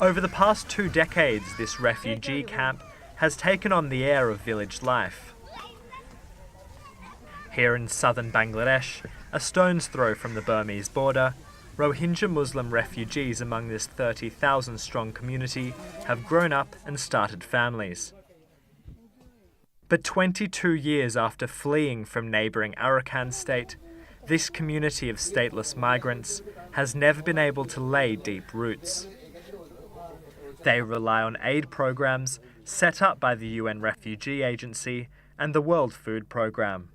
Over the past 2 decades, this refugee camp has taken on the air of village life. Here in southern Bangladesh, a stone's throw from the Burmese border, Rohingya Muslim refugees among this 30,000-strong community have grown up and started families. But 22 years after fleeing from neighbouring Arakan state, this community of stateless migrants has never been able to lay deep roots. They rely on aid programs set up by the UN Refugee Agency and the World Food Programme.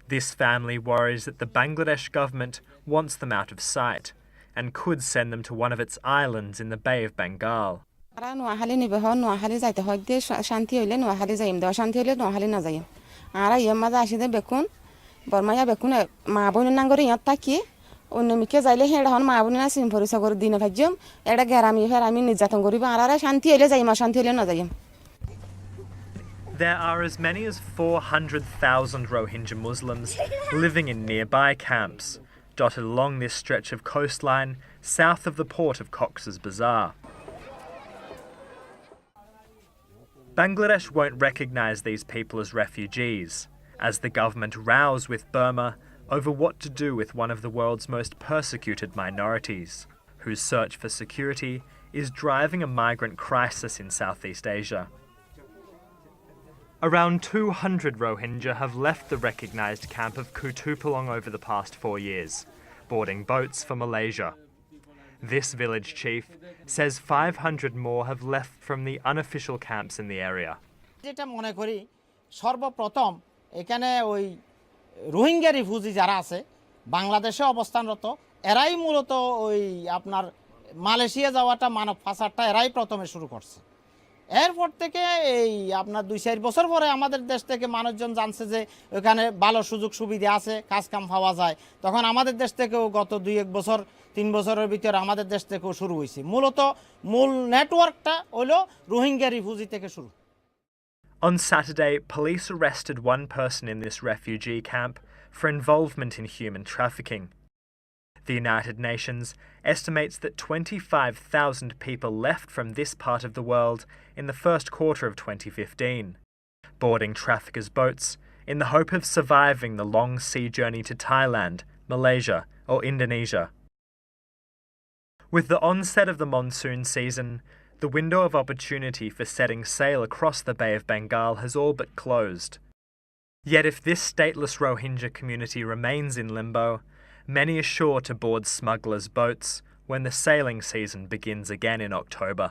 This family worries that the Bangladesh government wants them out of sight and could send them to one of its islands in the Bay of Bengal. There are as many as 400,000 Rohingya Muslims living in nearby camps, dotted along this stretch of coastline south of the port of Cox's Bazar. Bangladesh won't recognise these people as refugees, as the government rows with Burma over what to do with one of the world's most persecuted minorities, whose search for security is driving a migrant crisis in Southeast Asia. Around 200 Rohingya have left the recognised camp of Kutupalong over the past 4 years, boarding boats for Malaysia. This village chief says 500 more have left from the unofficial camps in the area. Rohingya refugees যারা আছে বাংলাদেশে অবস্থানরত এরাই মূলত ওই আপনার Malaysia যাওয়াটা মানব পাচারটা এরাই প্রথমে শুরু করছে এরপর থেকে এই আপনার 2-4 বছর পরে আমাদের দেশ থেকে মানুষজন জানছে যে ওখানে ভালো সুযোগ সুবিধা আছে কাজ কাম পাওয়া যায় তখন আমাদের দেশ থেকেও গত 2-1 বছর 3 বছরের ভিতর আমাদের দেশ থেকেও শুরু হইছে মূলত মূল নেটওয়ার্কটা হলো রোহিঙ্গা রিফিউজি থেকে শুরু On Saturday, police arrested one person in this refugee camp for involvement in human trafficking. The United Nations estimates that 25,000 people left from this part of the world in the first quarter of 2015, boarding traffickers' boats in the hope of surviving the long sea journey to Thailand, Malaysia, or Indonesia. With the onset of the monsoon season, the window of opportunity for setting sail across the Bay of Bengal has all but closed. Yet if this stateless Rohingya community remains in limbo, many are sure to board smugglers' boats when the sailing season begins again in October.